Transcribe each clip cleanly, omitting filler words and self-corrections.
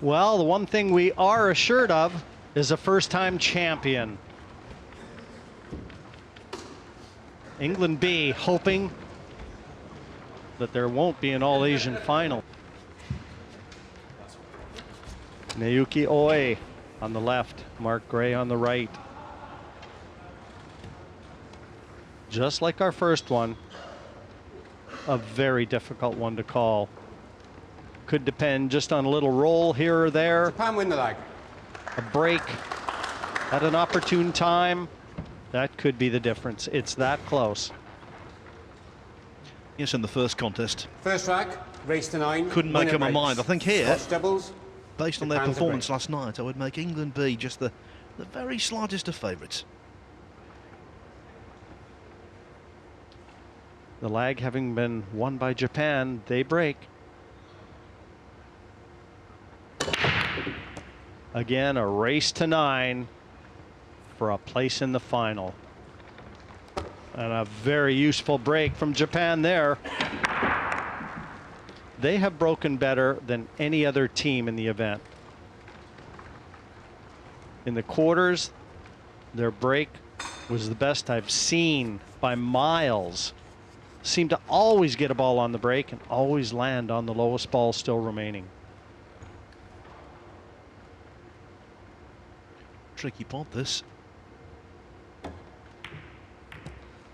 Well, the one thing we are assured of is a first-time champion. England B hoping that there won't be an all-Asian final. Naoyuki Oi on the left, Mark Gray on the right. Just like our first one, a very difficult one to call. Could depend just on a little roll here or there. Japan win the leg. A break at an opportune time. That could be the difference. It's that close. Yes, in the first contest. First rack, race to 9. Couldn't make up my mind. I think here, Scotch doubles, based on their Japan's a performance break. last night, I would make England B just the very slightest of favourites. The lag having been won by Japan, they break. Again, a race to 9 for a place in the final. And a very useful break from Japan there. They have broken better than any other team in the event. In the quarters, their break was the best I've seen by miles. Seemed to always get a ball on the break and always land on the lowest ball still remaining. Tricky pot, this.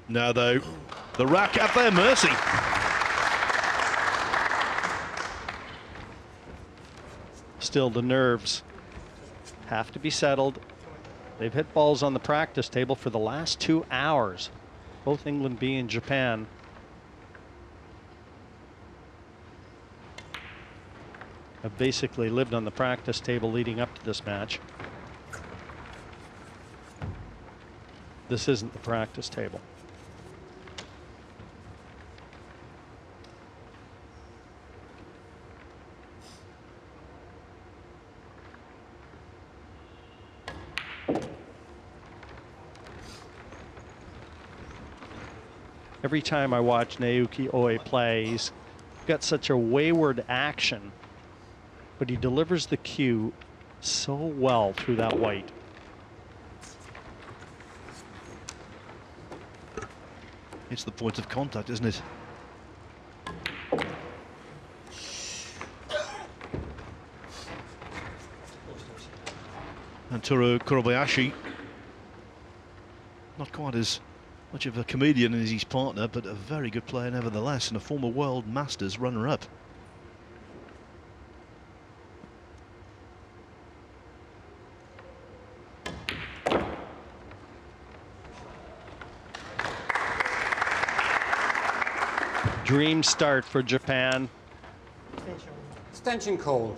Now, though, the rack at their mercy. Still, the nerves have to be settled. They've hit balls on the practice table for the last 2 hours, both England B and Japan. Have basically lived on the practice table leading up to this match. This isn't the practice table. Every time I watch Naoyuki Oi play, he's got such a wayward action, but he delivers the cue so well through that white. It's the point of contact, isn't it? And Toru Kuribayashi, not quite as much of a comedian as his partner, but a very good player nevertheless, and a former World Masters runner-up. Dream start for Japan. Extension called.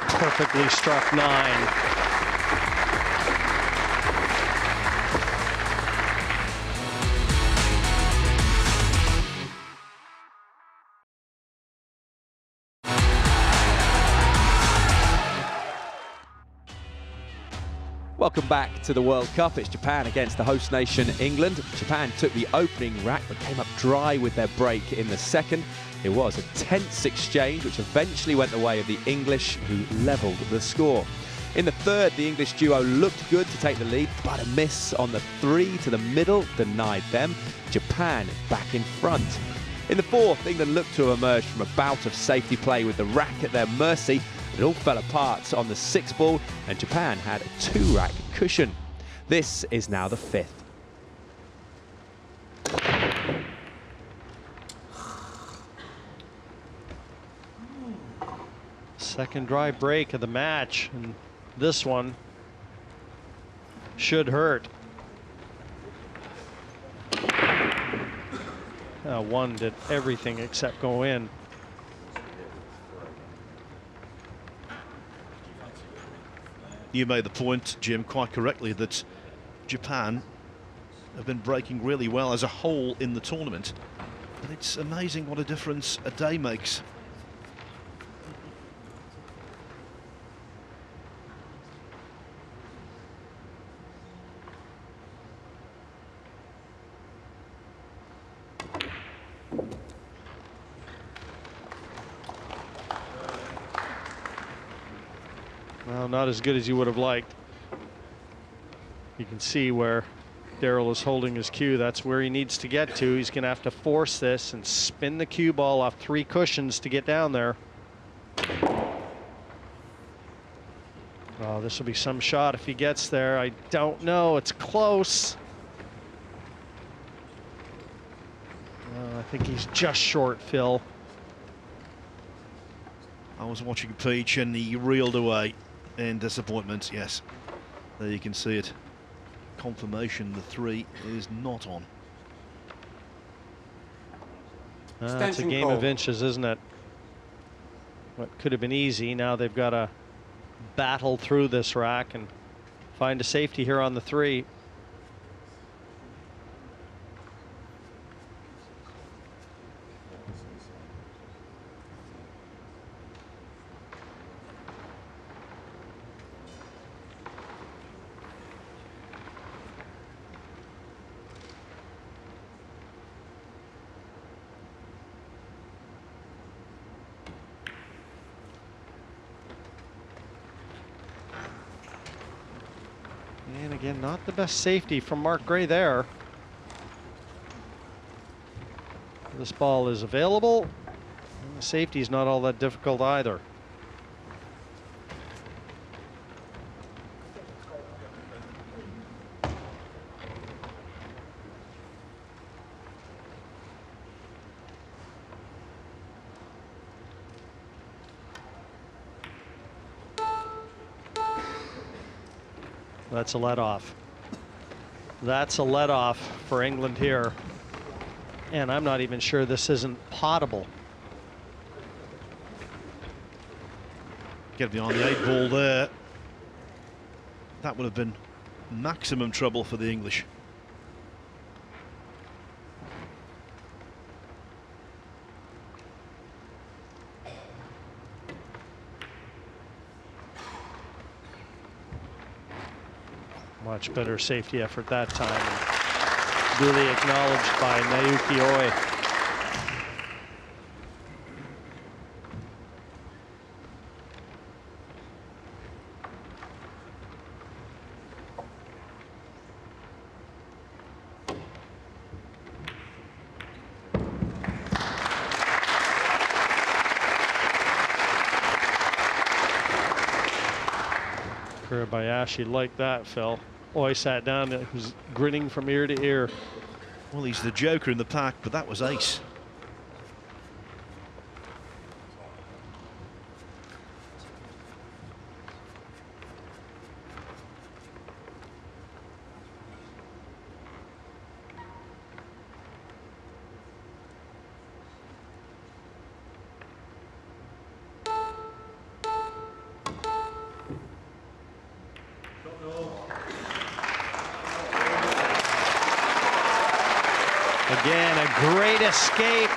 Perfectly struck 9. Welcome back to the World Cup. It's Japan against the host nation, England. Japan took the opening rack but came up dry with their break in the second. It was a tense exchange which eventually went the way of the English, who levelled the score. In the third, the English duo looked good to take the lead, but a miss on the 3 to the middle denied them. Japan back in front. In the fourth, England looked to emerge from a bout of safety play with the rack at their mercy. It all fell apart on the 6th ball, and Japan had a 2-rack cushion. This is now the 5th. Second dry break of the match, and this one should hurt. One did everything except go in. You made the point, Jim, quite correctly, that Japan have been breaking really well as a whole in the tournament. But it's amazing what a difference a day makes. Well, not as good as you would have liked. You can see where Daryl is holding his cue. That's where he needs to get to. He's going to have to force this and spin the cue ball off 3 cushions to get down there. Oh, this will be some shot if he gets there. I don't know. It's close. I think he's just short, Phil. I was watching Peach and he reeled away in disappointment. Yes, there you can see it. Confirmation the 3 is not on. It's a Extension game call. of inches, isn't it? What could have been easy, now they've got to battle through this rack and find a safety here on the 3. And again, not the best safety from Mark Gray there. This ball is available. And the safety is not all that difficult either. That's a let-off. That's a let-off for England here. And I'm not even sure this isn't potable. Get behind the 8 ball there. That would have been maximum trouble for the English. Much better safety effort that time. Duly acknowledged by Naoyuki. Kuribayashi liked that, Phil. Oi sat down, he was grinning from ear to ear. Well, he's the joker in the pack, but that was ace. Again, a great escape.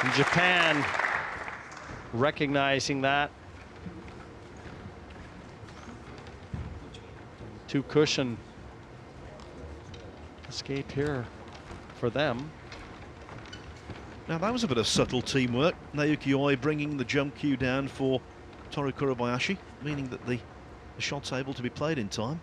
And Japan recognizing that. 2 cushion escape here for them. Now that was a bit of subtle teamwork. Naoyuki bringing the jump cue down for Toru Kuribayashi, meaning that the shot's able to be played in time.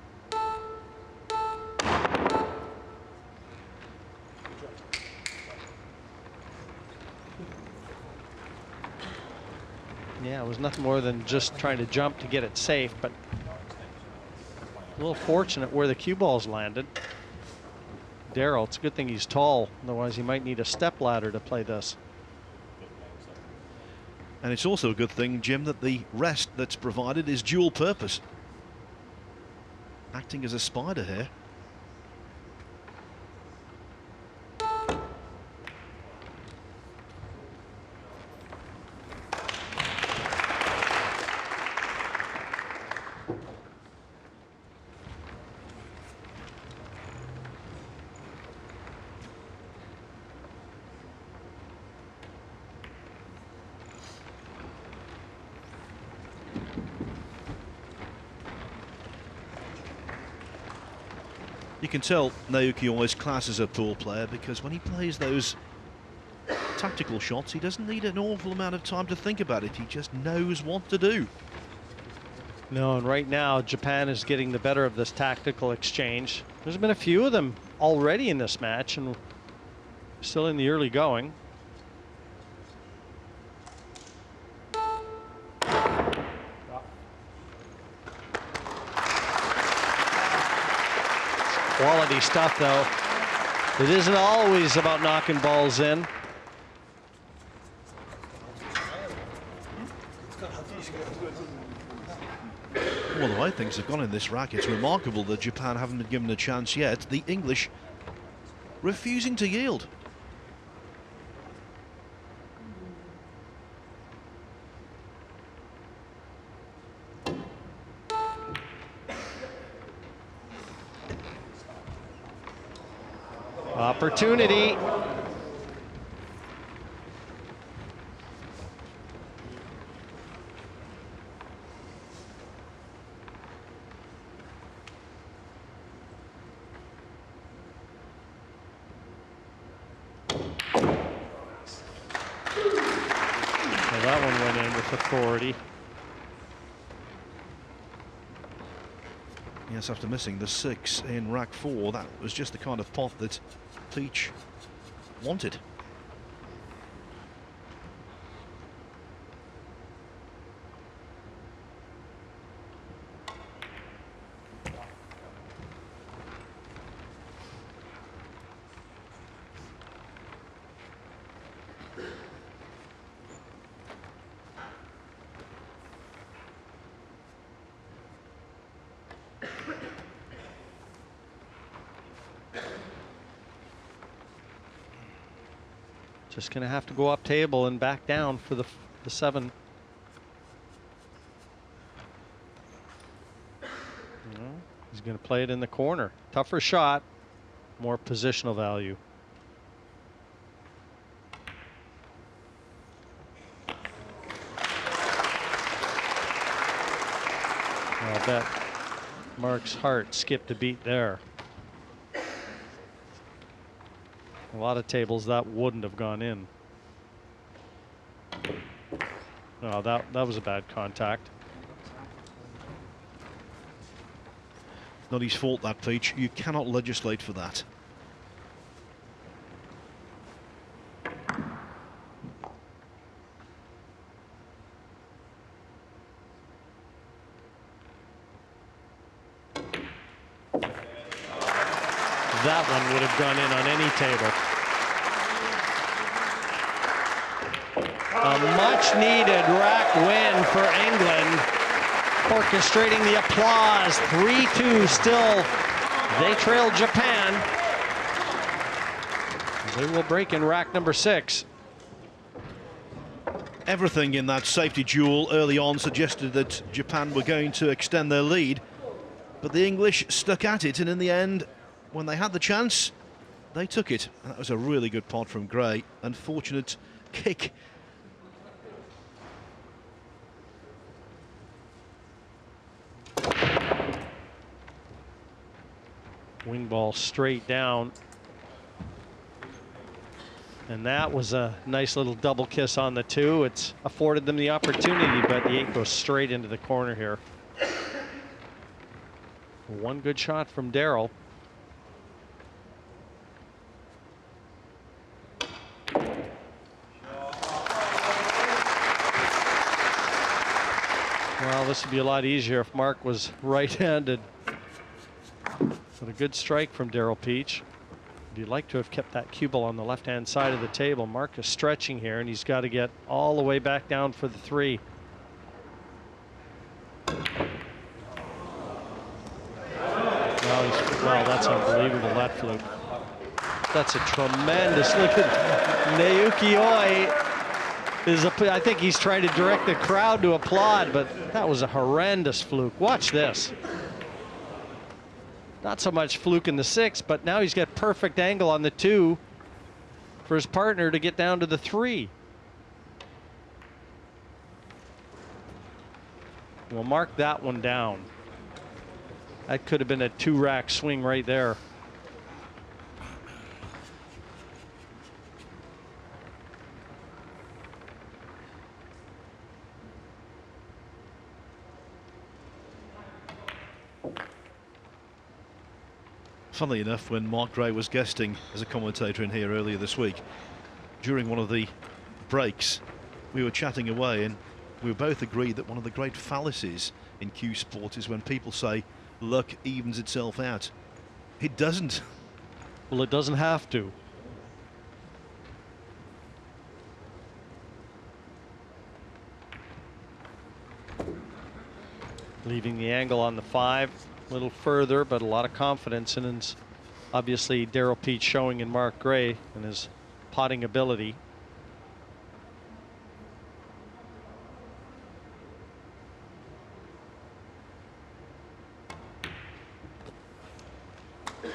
Yeah, it was nothing more than just trying to jump to get it safe, but a little fortunate where the cue balls landed. Daryl, it's a good thing he's tall, otherwise he might need a step ladder to play this. And it's also a good thing, Jim, that the rest that's provided is dual purpose. Acting as a spider here. You can tell Naoyuki always class as a pool player, because when he plays those tactical shots, he doesn't need an awful amount of time to think about it. He just knows what to do. No, and right now Japan is getting the better of this tactical exchange. There's been a few of them already in this match, and still in the early going. Quality stuff, though. It isn't always about knocking balls in. Well, the way things have gone in this rack, it's remarkable that Japan haven't been given a chance yet. The English refusing to yield. Opportunity. Well, that one went in with authority. Yes, after missing the 6 in rack 4, that was just the kind of pot that Peach wanted. Just going to have to go up table and back down for the 7. He's going to play it in the corner. Tougher shot, more positional value. I'll bet Mark's heart skipped a beat there. A lot of tables that wouldn't have gone in. No, that was a bad contact. Not his fault, that, Peach. You cannot legislate for that. That one would have gone in on any table. A much needed rack win for England. Orchestrating the applause. 3-2 still. They trail Japan. They will break in rack number 6. Everything in that safety duel early on suggested that Japan were going to extend their lead, but the English stuck at it, and in the end, when they had the chance, they took it. And that was a really good pot from Gray. Unfortunate kick. Wing ball straight down. And that was a nice little double kiss on the 2. It's afforded them the opportunity, but the 8 goes straight into the corner here. One good shot from Daryl. Well, this would be a lot easier if Mark was right-handed. But a good strike from Daryl Peach. You'd like to have kept that cue ball on the left-hand side of the table. Mark is stretching here, and he's got to get all the way back down for the 3. Wow, that's unbelievable, that fluke. That's a tremendous look at Naoyuki. I think he's trying to direct the crowd to applaud, but that was a horrendous fluke. Watch this. Not so much fluke in the 6, but now he's got perfect angle on the 2 for his partner to get down to the 3. We'll mark that one down. That could have been a 2-rack swing right there. Funnily enough, when Mark Gray was guesting as a commentator in here earlier this week, during one of the breaks, we were chatting away and we both agreed that one of the great fallacies in Q Sport is when people say luck evens itself out. It doesn't. Well, it doesn't have to. Leaving the angle on the 5 a little further, but a lot of confidence, and it's obviously Daryl Peat showing in Mark Gray and his potting ability.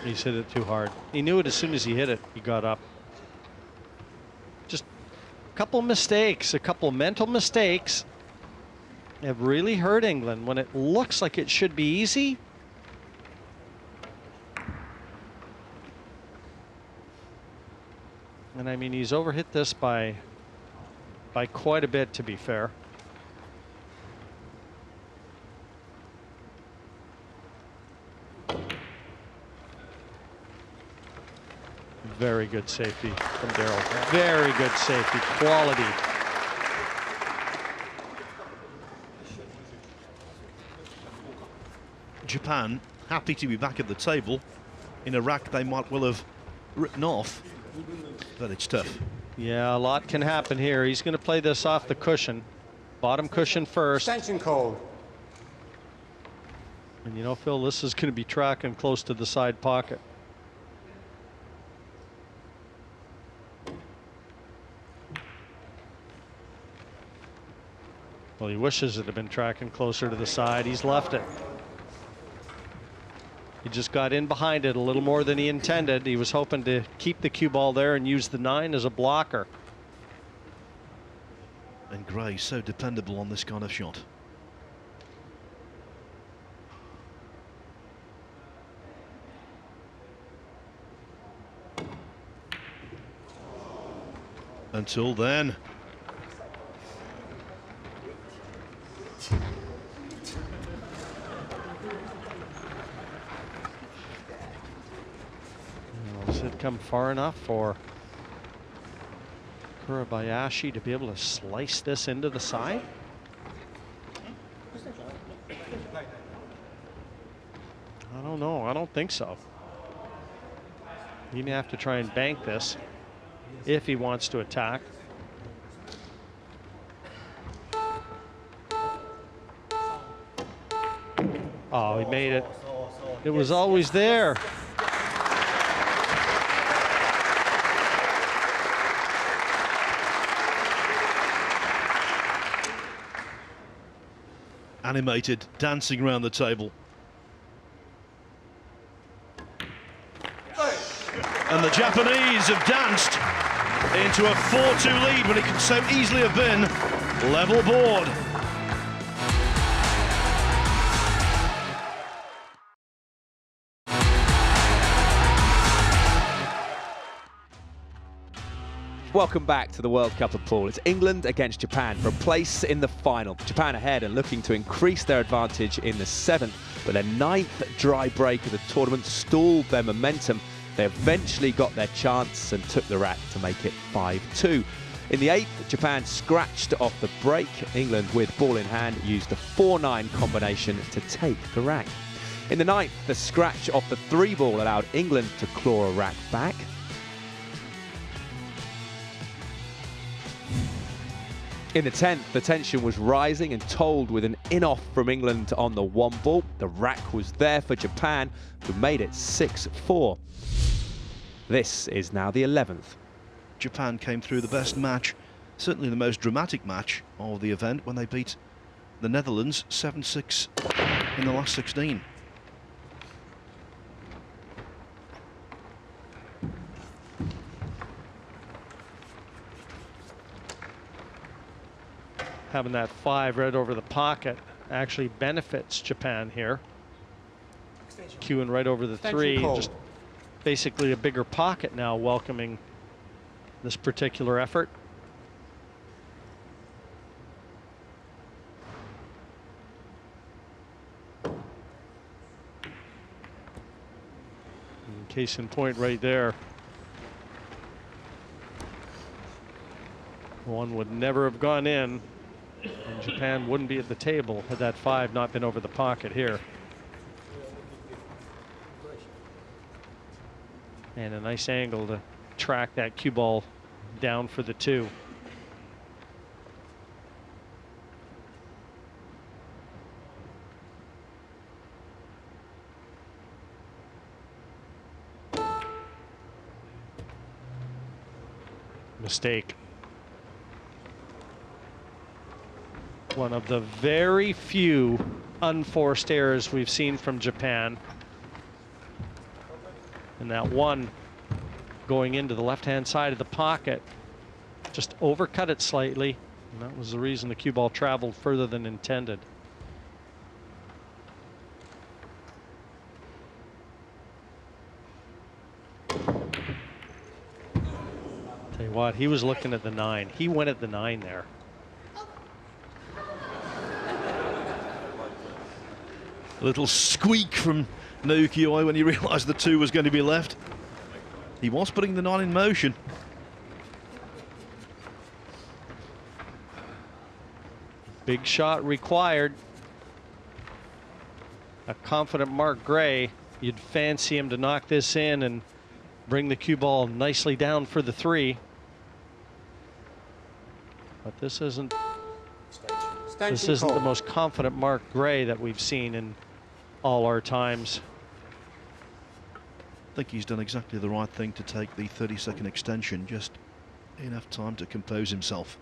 He's hit it too hard. He knew it as soon as he hit it. He got up. Just a couple mistakes, a couple mental mistakes have really hurt England when it looks like it should be easy. And I mean, he's overhit this by quite a bit, to be fair. Very good safety from Daryl. Very good safety, quality. Japan happy to be back at the table in a rack they might well have written off, but it's tough. Yeah, a lot can happen here. He's going to play this off the cushion. Bottom cushion first. Extension call. And you know, Phil, this is going to be tracking close to the side pocket. Well, he wishes it had been tracking closer to the side. He's left it. He just got in behind it a little more than he intended. He was hoping to keep the cue ball there and use the 9 as a blocker. And Gray so dependable on this kind of shot. Until then. Does it come far enough for Kuribayashi to be able to slice this into the side? I don't know. I don't think so. He may have to try and bank this if he wants to attack. Oh, he made it. It was always there. Animated, dancing around the table. And the Japanese have danced into a 4-2 lead when it could so easily have been level board. Welcome back to the World Cup of Pool. It's England against Japan for a place in the final. Japan ahead and looking to increase their advantage in the 7th, but their 9th dry break of the tournament stalled their momentum. They eventually got their chance and took the rack to make it 5-2. In the 8th, Japan scratched off the break. England, with ball in hand, used the 4-9 combination to take the rack. In the 9th, the scratch off the 3-ball allowed England to claw a rack back. In the 10th, the tension was rising and told with an in-off from England on the 1-ball. The rack was there for Japan, who made it 6-4. This is now the 11th. Japan came through the best match, certainly the most dramatic match of the event, when they beat the Netherlands 7-6 in the last 16. Having that 5 right over the pocket actually benefits Japan here. Cueing right over the 3, just basically a bigger pocket now welcoming this particular effort. Case in point right there. One would never have gone in, and Japan wouldn't be at the table had that 5 not been over the pocket here. And a nice angle to track that cue ball down for the 2. Mistake. One of the very few unforced errors we've seen from Japan. And that one going into the left-hand side of the pocket just overcut it slightly, and that was the reason the cue ball traveled further than intended. Tell you what, he was looking at the 9. He went at the 9 there. A little squeak from Naoyuki when he realised the 2 was going to be left. He was putting the 9 in motion. Big shot required. A confident Mark Gray. You'd fancy him to knock this in and bring the cue ball nicely down for the 3. But this isn't the most confident Mark Gray that we've seen in all our times. I think he's done exactly the right thing to take the 30-second extension, just enough time to compose himself.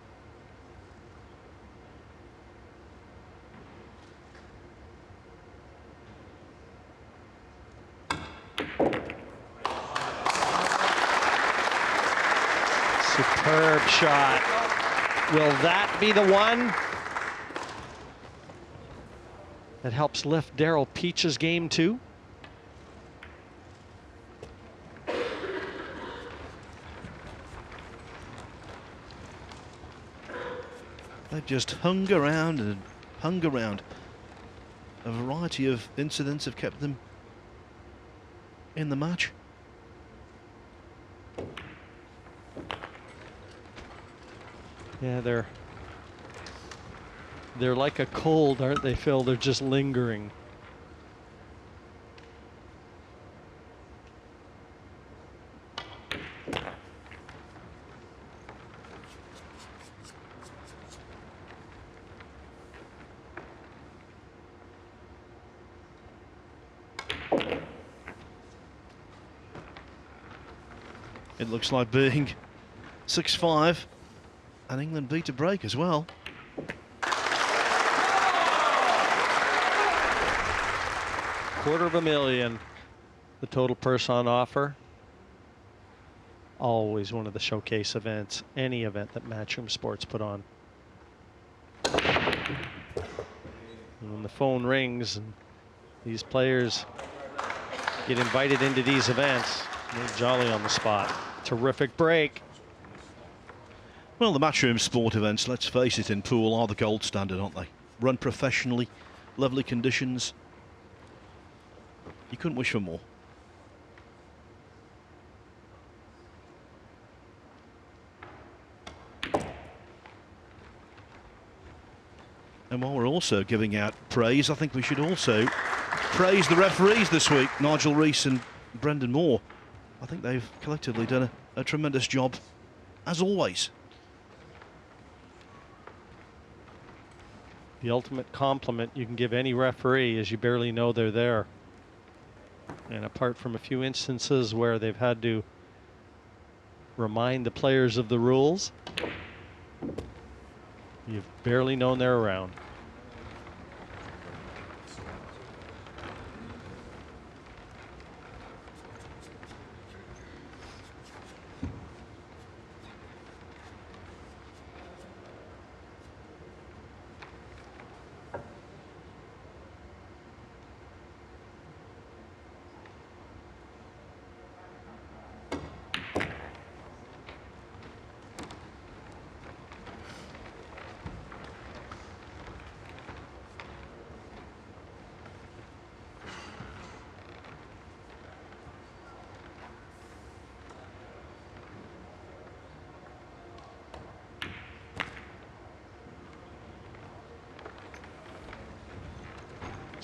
Superb shot. Will that be the one that helps lift Daryl Peach's game too? They've just hung around and hung around. A variety of incidents have kept them in the match. Yeah, they're like a cold, aren't they, Phil? They're just lingering. It looks like being 6-5, and England beat a break as well. $250,000, the total purse on offer. Always one of the showcase events, any event that Matchroom Sports put on. And when the phone rings and these players get invited into these events, they're jolly on the spot. Terrific break. Well, the Matchroom Sport events, let's face it, in pool are the gold standard, aren't they? Run professionally, lovely conditions. You couldn't wish for more. And while we're also giving out praise, I think we should also praise the referees this week, Nigel Rees and Brendan Moore. I think they've collectively done a tremendous job, as always. The ultimate compliment you can give any referee is you barely know they're there. And apart from a few instances where they've had to remind the players of the rules, you've barely known they're around.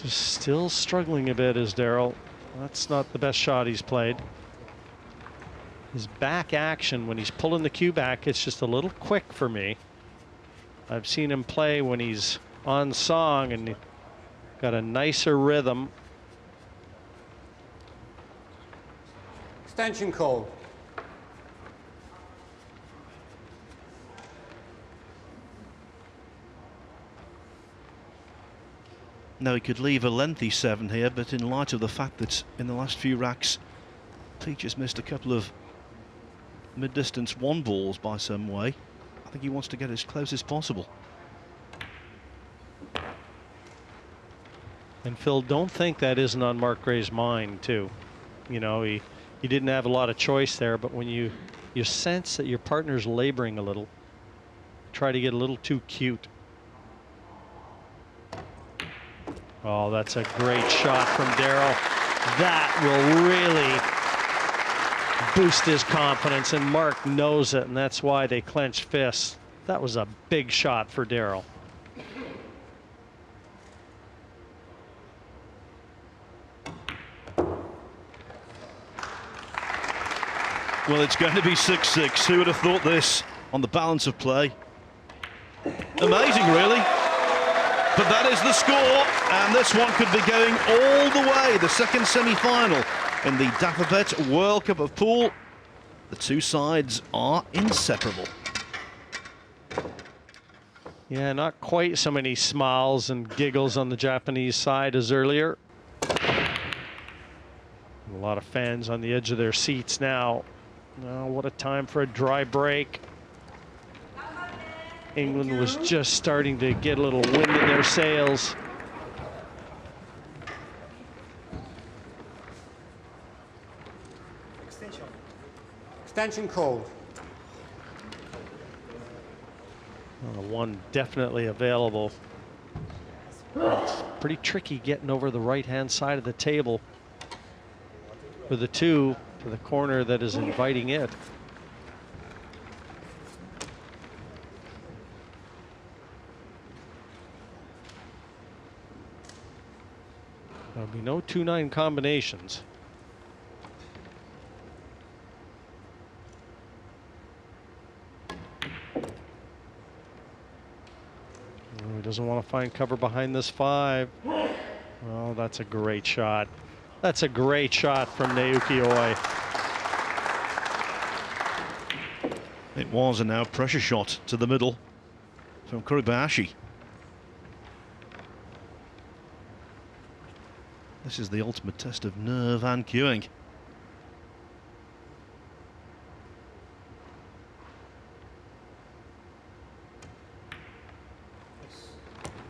Just still struggling a bit is Daryl. That's not the best shot he's played. His back action when he's pulling the cue back, it's just a little quick for me. I've seen him play when he's on song and got a nicer rhythm. Extension called. Now, he could leave a lengthy 7 here, but in light of the fact that in the last few racks, Peach has missed a couple of mid-distance 1 balls by some way, I think he wants to get as close as possible. And Phil, don't think that isn't on Mark Gray's mind too. You know, he didn't have a lot of choice there, but when you sense that your partner's laboring a little, try to get a little too cute. Oh, that's a great shot from Daryl. That will really boost his confidence, and Mark knows it, and that's why they clench fists. That was a big shot for Daryl. Well, it's going to be 6-6. Who would have thought this on the balance of play? Amazing, really. But that is the score, and this one could be going all the way. The second semi-final in the Dapperbet World Cup of Pool. The two sides are inseparable. Yeah, not quite so many smiles and giggles on the Japanese side as earlier. A lot of fans on the edge of their seats now. Oh, what a time for a dry break. England was just starting to get a little wind in their sails. Extension called. One definitely available. It's pretty tricky getting over the right-hand side of the table for the 2 to the corner that is inviting it. There'll be no 2-9 combinations. Oh, he doesn't want to find cover behind this 5. Oh, that's a great shot. That's a great shot from Naoyuki Oi. It was a now pressure shot to the middle from Kuribayashi. This is the ultimate test of nerve and cueing.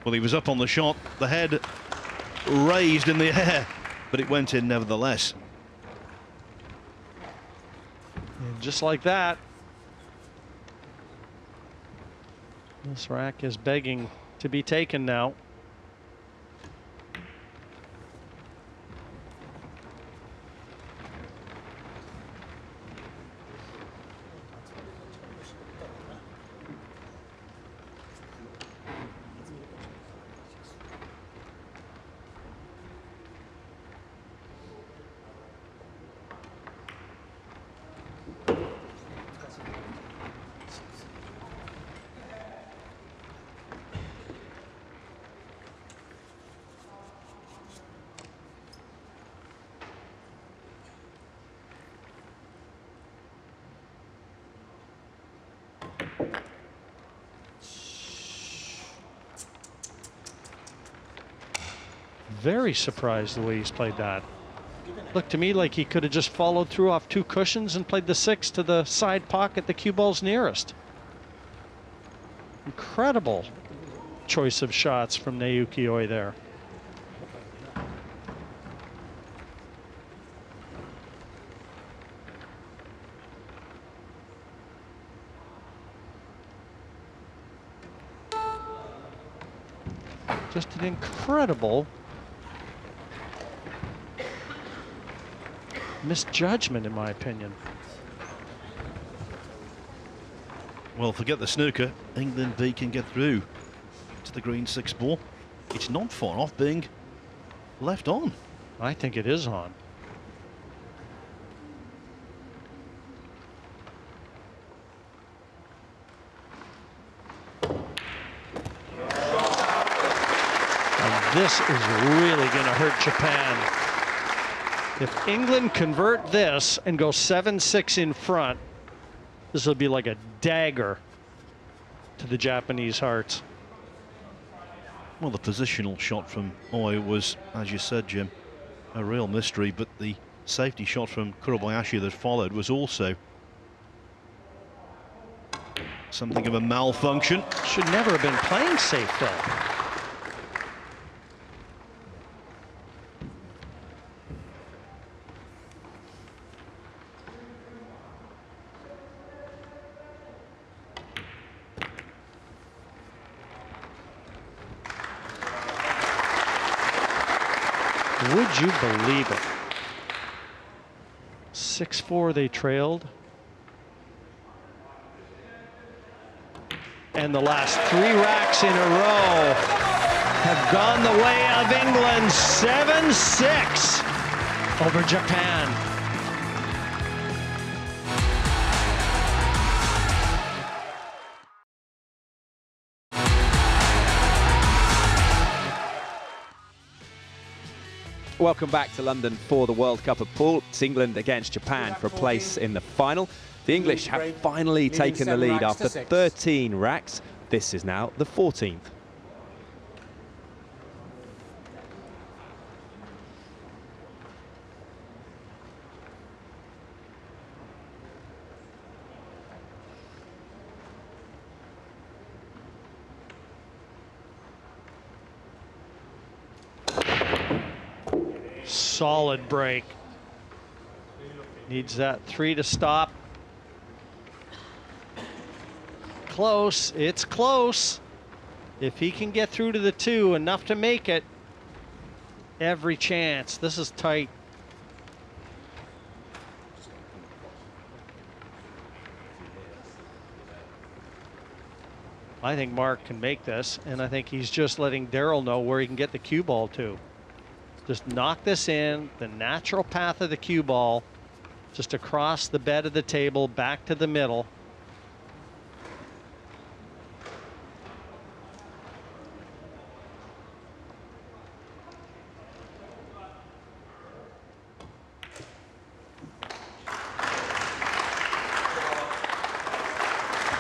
Well, he was up on the shot, the head raised in the air, but it went in nevertheless. And just like that, this rack is begging to be taken now. Very surprised the way he's played that. Looked to me like he could have just followed through off 2 cushions and played the 6 to the side pocket the cue ball's nearest. Incredible choice of shots from Naoyuki Oi there. Just an incredible misjudgment, in my opinion. Well, forget the snooker. England B can get through to the green 6 ball. It's not far off being left on. I think it is on. And this is really going to hurt Japan. If England convert this and go 7-6 in front, this will be like a dagger to the Japanese hearts. Well, the positional shot from Oi was, as you said, Jim, a real mystery, but the safety shot from Kuribayashi that followed was also something of a malfunction. Should never have been playing safe, though. Would you believe it? 6-4 they trailed. And the last 3 racks in a row have gone the way of England. 7-6 over Japan. Welcome back to London for the World Cup of Pool. It's England against Japan for a place in the final. The English have finally taken the lead after 13 racks. This is now the 14th. Solid break. Needs that 3 to stop. Close. It's close. If he can get through to the 2, enough to make it, every chance. This is tight. I think Mark can make this, and I think he's just letting Daryl know where he can get the cue ball to. Just knock this in, the natural path of the cue ball, just across the bed of the table, back to the middle.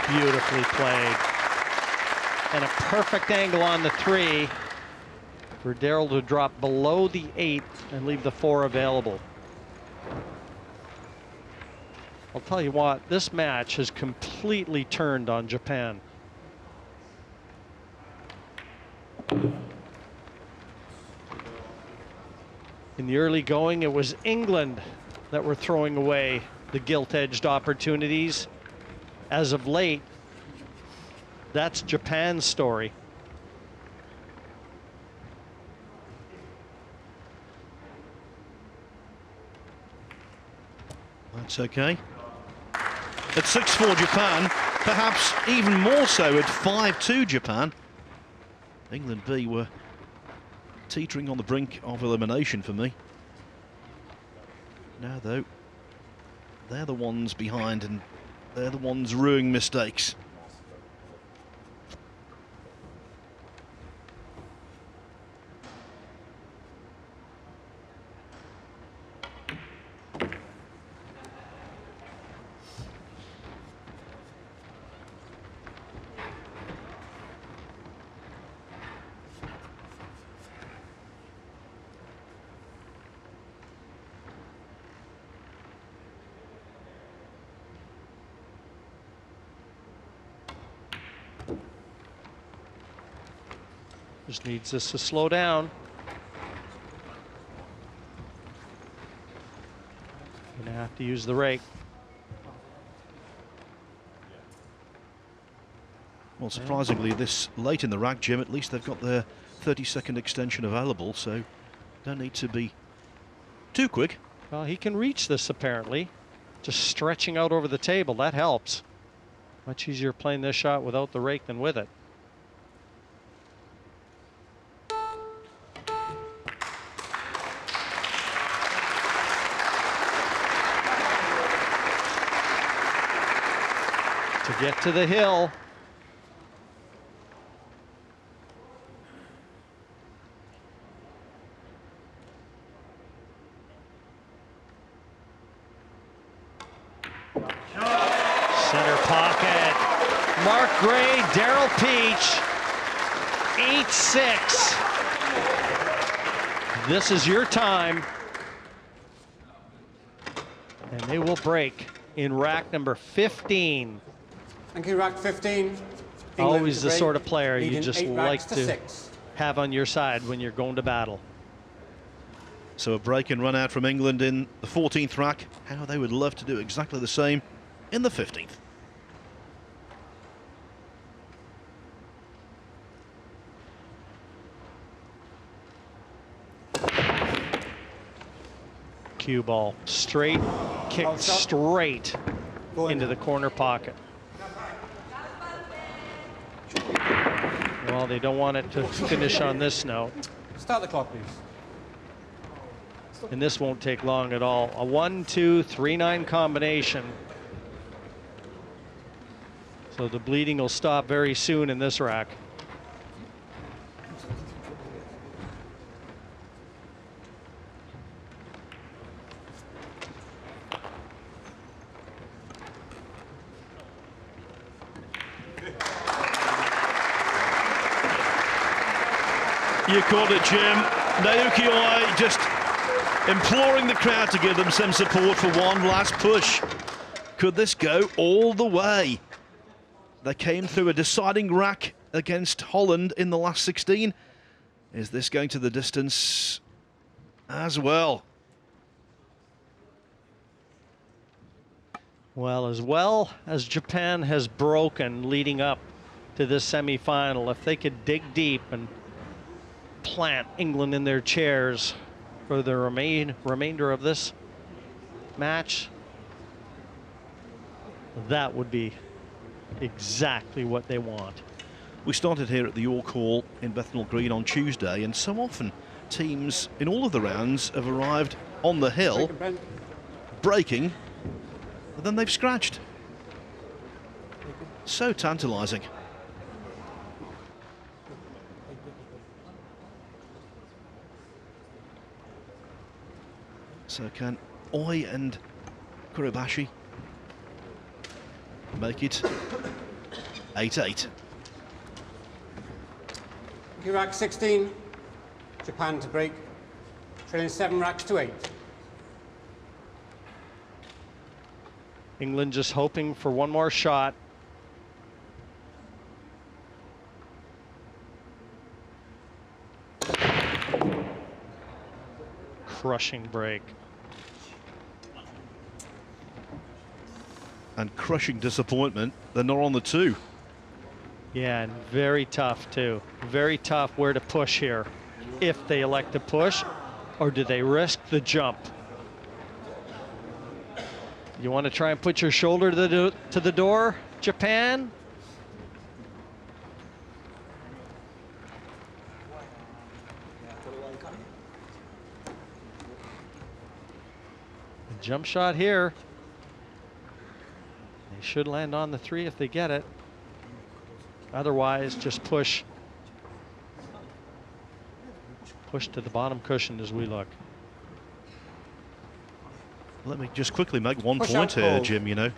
Beautifully played. And a perfect angle on the 3 for Daryl to drop below the 8 and leave the 4 available. I'll tell you what, this match has completely turned on Japan. In the early going, it was England that were throwing away the gilt-edged opportunities. As of late, that's Japan's story. That's okay. At 6-4 Japan, perhaps even more so at 5-2 Japan. England B were teetering on the brink of elimination for me. Now though, they're the ones behind and they're the ones ruining mistakes. Just needs this to slow down. Gonna have to use the rake. Well, surprisingly, this late in the rack, Jim, at least they've got their 30-second extension available, so don't need to be too quick. Well, he can reach this apparently. Just stretching out over the table, that helps. Much easier playing this shot without the rake than with it. to get to the hill. Center pocket. Mark Gray, Daryl Peach, 8-6. This is your time. And they will break in rack number 15. Thank you, rack 15. Always the break, sort of player you leading just 8 like racks to 6. have on your side when you're going to battle. So a break and run out from England in the 14th rack. How they would love to do exactly the same in the 15th. Cue ball straight, kicked straight into the corner pocket. Well, they don't want it to finish on this note. Start the clock, please. And this won't take long at all. A 1-2-3-9 combination. So the bleeding will stop very soon in this rack. You called it, Jim. Naoyuki just imploring the crowd to give them some support for one last push. Could this go all the way? They came through a deciding rack against Holland in the last 16. Is this going to the distance as well? Well as Japan has broken leading up to this semi-final, if they could dig deep and plant England in their chairs for the remainder of this match, that would be exactly what they want. We started here at the York Hall in Bethnal Green on Tuesday, and so often teams in all of the rounds have arrived on the hill, breaking, but then they've scratched. So tantalising. So can Oi and Kuribayashi make it 8-8? Rack 16, Japan to break, trailing 7 racks to 8. England just hoping for one more shot. Crushing break. And crushing disappointment, they're not on the 2. Yeah, and very tough too. Very tough where to push here. If they elect to push, or do they risk the jump? You want to try and put your shoulder to the door, Japan? A jump shot here. They should land on the 3 if they get it. Otherwise, just push to the bottom cushion as we look. Let me just quickly make one Push point out here, cold. Jim. You know,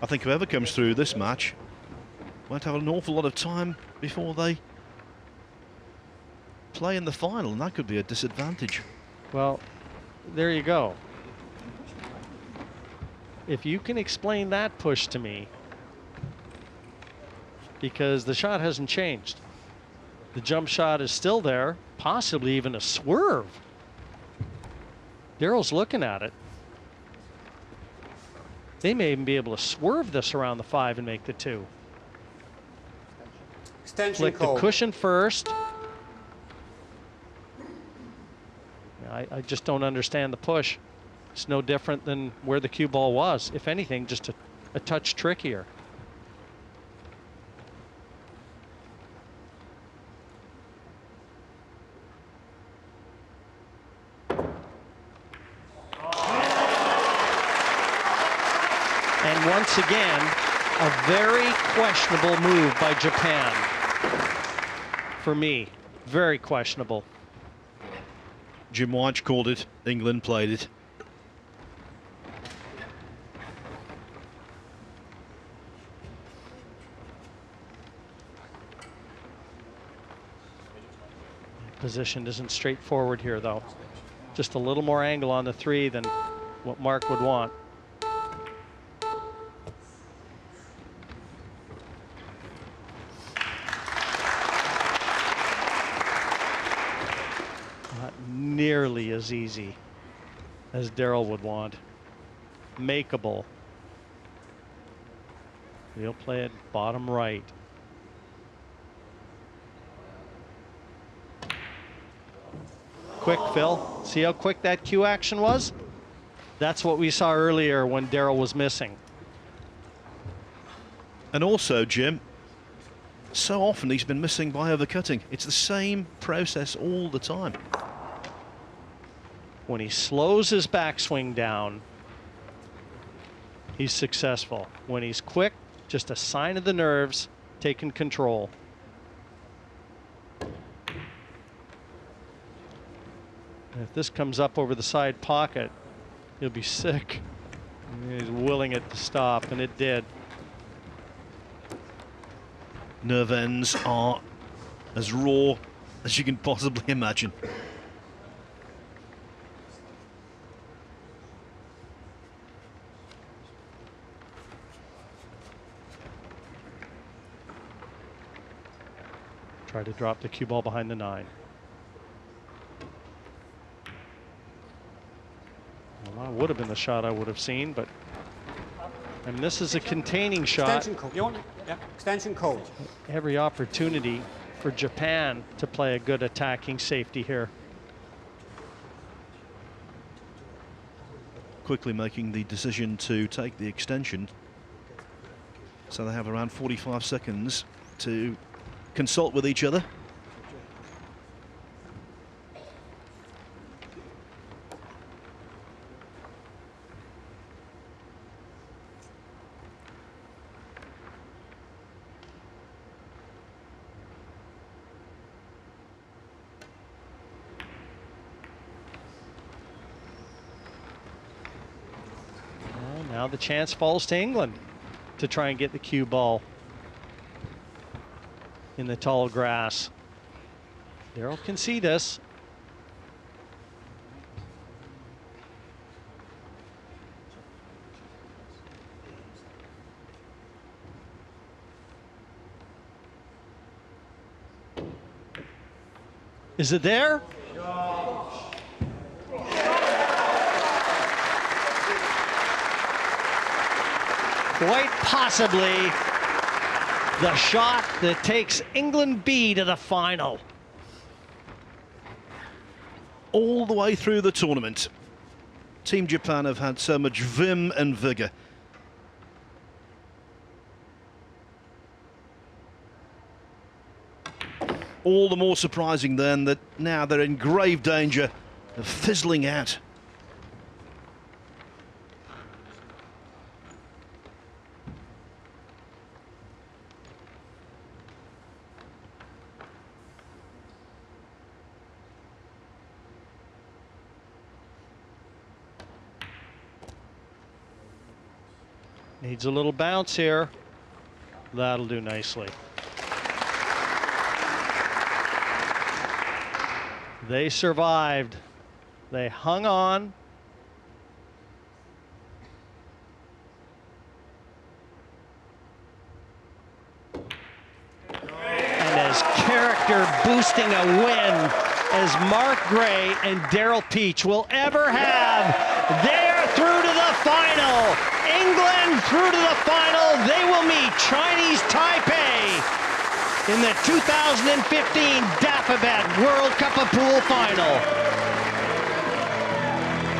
I think whoever comes through this match won't have an awful lot of time before they play in the final, and that could be a disadvantage. Well, there you go. If you can explain that push to me, because the shot hasn't changed. The jump shot is still there, possibly even a swerve. Daryl's looking at it. They may even be able to swerve this around the 5 and make the 2. Extension Flick the call. cushion first. I just don't understand the push. It's no different than where the cue ball was. If anything, just a touch trickier. And once again, A very questionable move by Japan. For me, very questionable. Jim White called it. England played it. Position isn't straightforward here, though. Just a little more angle on the 3 than what Mark would want. Not nearly as easy as Daryl would want. Makeable. He'll play it bottom right. Quick, Phil. See how quick that cue action was? That's what we saw earlier when Daryl was missing. And also, Jim, so often he's been missing by overcutting. It's the same process all the time. When he slows his backswing down, he's successful. When he's quick, just a sign of the nerves, taking control. And if this comes up over the side pocket, he'll be sick. He's willing it to stop, and it did. Nerve ends are as raw as you can possibly imagine. Try to drop the cue ball behind the 9. Well, that would have been the shot I would have seen, but I mean, this is a containing shot. Extension call. You want it? Yeah. Extension call. Every opportunity for Japan to play a good attacking safety here. Quickly making the decision to take the extension. So they have around 45 seconds to consult with each other. And now the chance falls to England to try and get the cue ball in the tall grass. Daryl can see this. Is it there? Quite possibly the shot that takes England B to the final. All the way through the tournament, Team Japan have had so much vim and vigour. All the more surprising then that now they're in grave danger of fizzling out. Needs a little bounce here. That'll do nicely. They survived. They hung on. And as character boosting a win as Mark Gray and Daryl Peach will ever have, they're through to the final. England through to the final. They will meet Chinese Taipei in the 2015 Dafabet World Cup of Pool final.